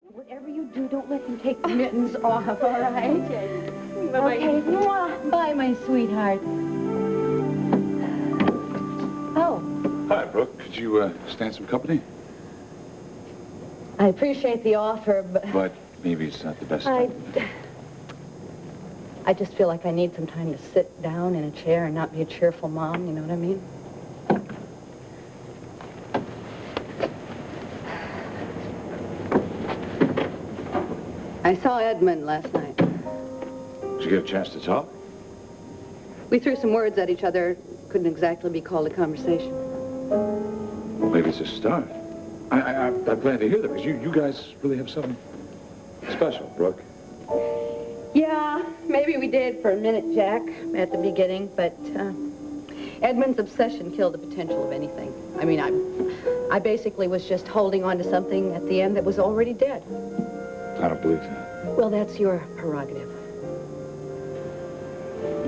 Whatever you do, don't let them take the mittens off, all right? Okay. Bye-bye. Okay, mwah. Bye, my sweetheart. Oh. Hi, Brooke. Could you stand some company? I appreciate the offer, But maybe it's not the best I time. just feel like I need some time to sit down in a chair and not be a cheerful mom, you know what I mean? I saw Edmund last night. Did you get a chance to talk? We threw some words at each other. Couldn't exactly be called a conversation. Well, maybe it's a start. I'm glad to hear that, because you guys really have something special, Brooke. Yeah, maybe we did for a minute, Jack, at the beginning, but Edmund's obsession killed the potential of anything. I mean, I basically was just holding on to something at the end that was already dead. I don't believe that. Well, that's your prerogative.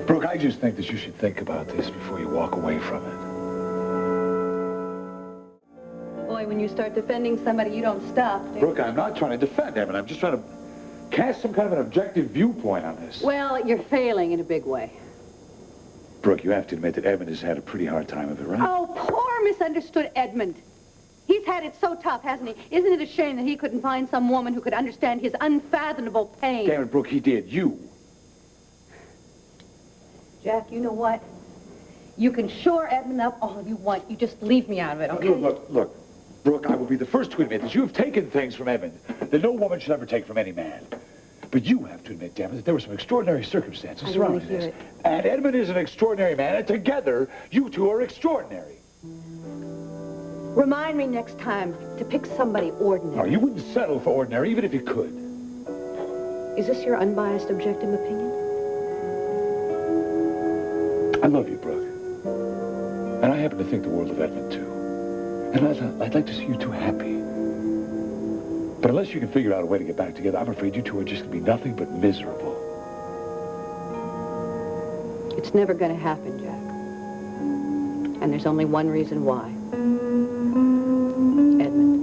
Brooke, I just think that you should think about this before you walk away from it. Boy, when you start defending somebody, you don't stop, do you? Brooke, I'm not trying to defend Edmund. I'm just trying to cast some kind of an objective viewpoint on this. Well, you're failing in a big way. Brooke, you have to admit that Edmund has had a pretty hard time of it, right? Oh, poor misunderstood Edmund. He's had it so tough, hasn't he? Isn't it a shame that he couldn't find some woman who could understand his unfathomable pain? Damn it, Brooke, he did. You. Jack, you know what? You can shore Edmund up all you want. You just leave me out of it, okay? Look. Brooke, I will be the first to admit that you have taken things from Edmund that no woman should ever take from any man. But you have to admit, damn it, that there were some extraordinary circumstances surrounding this. And Edmund is an extraordinary man, and together, you two are extraordinary. Remind me next time to pick somebody ordinary. No, you wouldn't settle for ordinary, even if you could. Is this your unbiased, objective opinion? I love you, Brooke. And I happen to think the world of Edmund, too. And I'd like to see you two happy. But unless you can figure out a way to get back together, I'm afraid you two are just going to be nothing but miserable. It's never going to happen, Jack. And there's only one reason why. Edmund.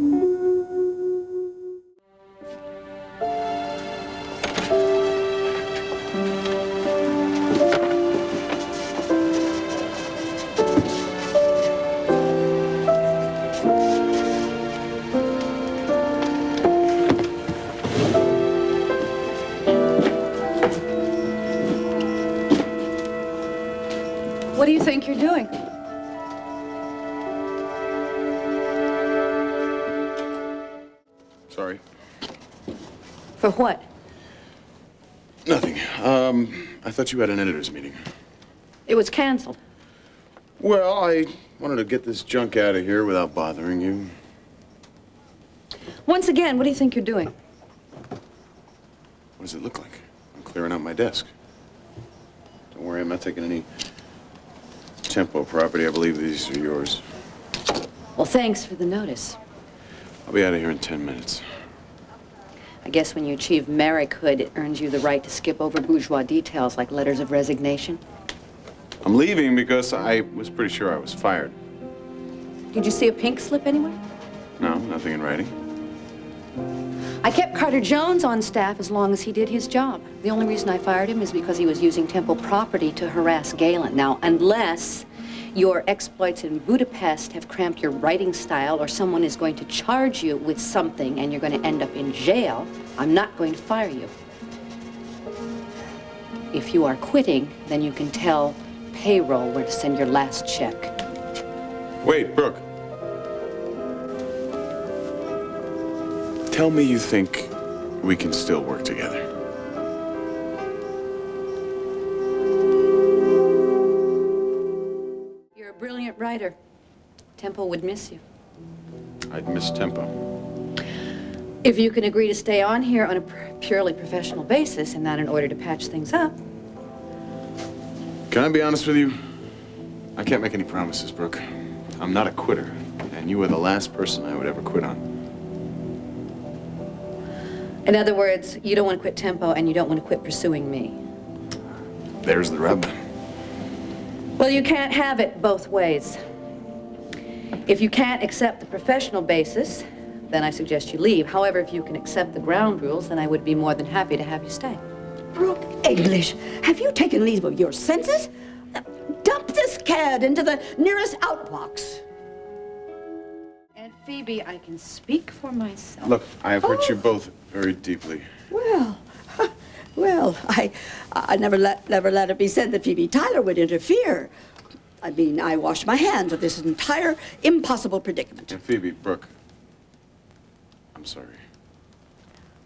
What do you think you're doing? Sorry. For what? Nothing. I thought you had an editor's meeting. It was canceled. Well, I wanted to get this junk out of here without bothering you. Once again, what do you think you're doing? What does it look like? I'm clearing out my desk. Don't worry, I'm not taking any Tempo property. I believe these are yours. Well, thanks for the notice. I'll be out of here in 10 minutes. I guess when you achieve Merrickhood, it earns you the right to skip over bourgeois details like letters of resignation. I'm leaving because I was pretty sure I was fired. Did you see a pink slip anywhere? No, nothing in writing. I kept Carter Jones on staff as long as he did his job. The only reason I fired him is because he was using Temple property to harass Galen. Now, unless your exploits in Budapest have cramped your writing style or someone is going to charge you with something and you're going to end up in jail, I'm not going to fire you. If you are quitting, then you can tell payroll where to send your last check. Wait, Brooke. Tell me you think we can still work together. You're a brilliant writer. Temple would miss you. I'd miss Tempo. If you can agree to stay on here on a purely professional basis and not in order to patch things up. Can I be honest with you? I can't make any promises, Brooke. I'm not a quitter, and you are the last person I would ever quit on. In other words, you don't want to quit Tempo and you don't want to quit pursuing me. There's the rub. Well, you can't have it both ways. If you can't accept the professional basis, then I suggest you leave. However, if you can accept the ground rules, then I would be more than happy to have you stay. Brooke English, have you taken leave of your senses? Dump this cad into the nearest outbox. And Phoebe, I can speak for myself. Look, I have hurt you both very deeply. Well, I never let it be said that Phoebe Tyler would interfere. I mean, I wash my hands of this entire impossible predicament. And Phoebe, Brooke, I'm sorry.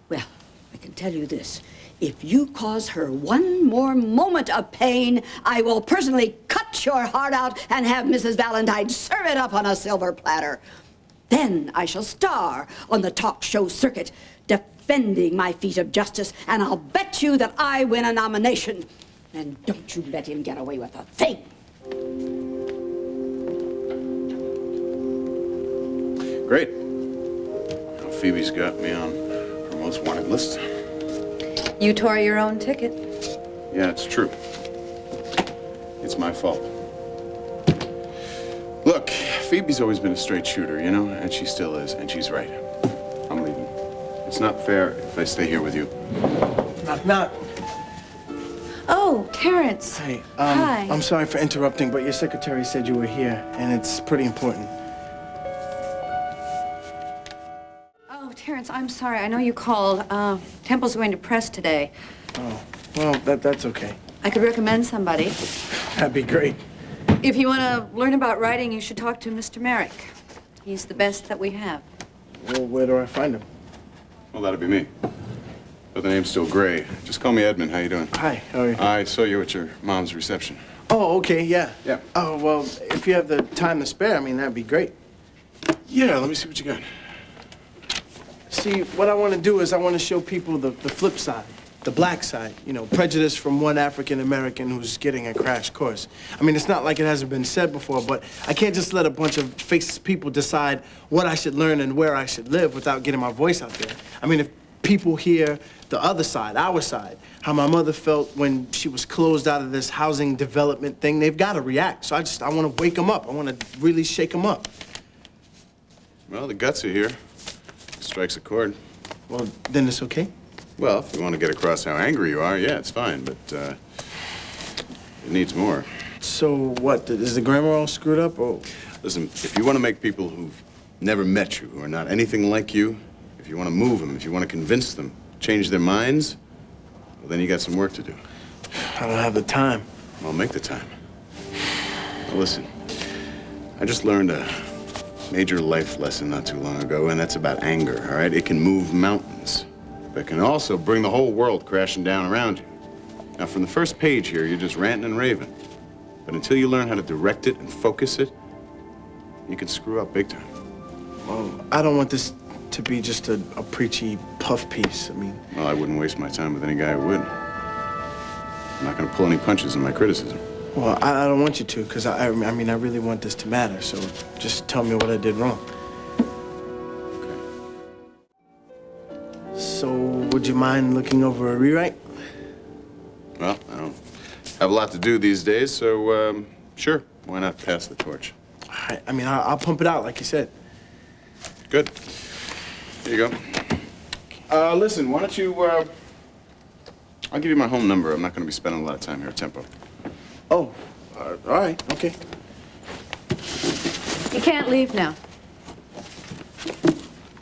Well, I can tell you this. If you cause her one more moment of pain, I will personally cut your heart out and have Mrs. Valentine serve it up on a silver platter. Then I shall star on the talk show circuit, defending my feat of justice, and I'll bet you that I win a nomination. And don't you let him get away with a thing. Great. Now Phoebe's got me on her most wanted list. You tore your own ticket. Yeah, it's true. It's my fault. Look, Phoebe's always been a straight shooter, you know, and she still is, and she's right. I'm leaving. It's not fair if I stay here with you. Knock, knock. Oh, Terrence. Hey, Hi. I'm sorry for interrupting, but your secretary said you were here, and it's pretty important. Oh, Terrence, I'm sorry. I know you called. Temple's going to press today. Oh, well, that's okay. I could recommend somebody. That'd be great. If you want to learn about writing, you should talk to Mr. Merrick. He's the best that we have. Well, where do I find him? Well, that'll be me. But the name's still Gray. Just call me Edmund. How you doing? Hi, how are you? I saw you at your mom's reception. Oh, okay, yeah. Yeah. Oh, well, if you have the time to spare, I mean, that'd be great. Yeah, let me see what you got. See, what I want to do is I want to show people the flip side, the black side, you know, prejudice from one African-American who's getting a crash course. I mean, it's not like it hasn't been said before, but I can't just let a bunch of faceless people decide what I should learn and where I should live without getting my voice out there. I mean, if people hear the other side, our side, how my mother felt when she was closed out of this housing development thing, they've got to react. So I want to wake them up. I want to really shake them up. Well, the guts are here. Strikes a chord. Well, then it's okay? Well, if you want to get across how angry you are, yeah, it's fine, but it needs more. So what, is the grammar all screwed up, or? Listen, if you want to make people who've never met you, who are not anything like you, if you want to move them, if you want to convince them, change their minds, well, then you got some work to do. I don't have the time. Well, make the time. Now, listen, I just learned a major life lesson not too long ago, and that's about anger, all right? It can move mountains, but it can also bring the whole world crashing down around you. Now, from the first page here, you're just ranting and raving. But until you learn how to direct it and focus it, you can screw up big time. Well, I don't want this to be just a preachy puff piece. I mean... Well, I wouldn't waste my time with any guy who would. I'm not going to pull any punches in my criticism. Well, I don't want you to, because I mean, I really want this to matter, so just tell me what I did wrong. Okay. So, would you mind looking over a rewrite? Well, I don't have a lot to do these days, so, sure. Why not pass the torch? I mean, I'll pump it out, like you said. Good. Here you go. Listen, why don't you, I'll give you my home number. I'm not going to be spending a lot of time here at Tempo. Oh, all right, okay. You can't leave now.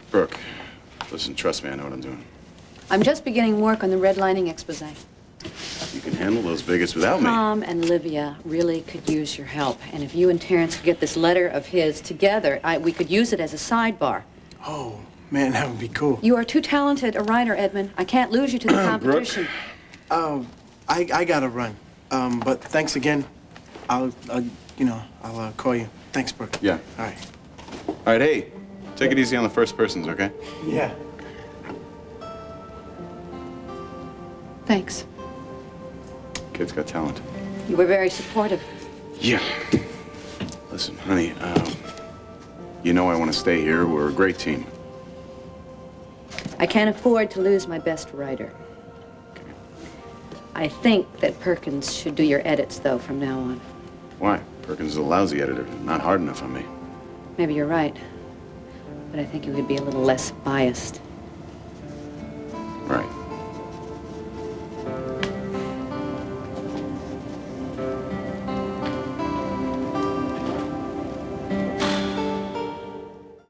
Brooke, listen, trust me, I know what I'm doing. I'm just beginning work on the redlining expose. You can handle those bigots without me. Tom and Livia really could use your help. And if you and Terrence could get this letter of his together, we could use it as a sidebar. Oh, man, that would be cool. You are too talented a writer, Edmund. I can't lose you to the competition. I gotta run. But thanks again. I'll call you. Thanks, Brooke. Yeah. All right. All right, hey, take it easy on the first persons, okay? Yeah. Thanks. Kid's got talent. You were very supportive. Yeah. Listen, honey, you know I want to stay here. We're a great team. I can't afford to lose my best writer. I think that Perkins should do your edits, though, from now on. Why? Perkins is a lousy editor. Not hard enough on me. Maybe you're right. but I think you could be a little less biased.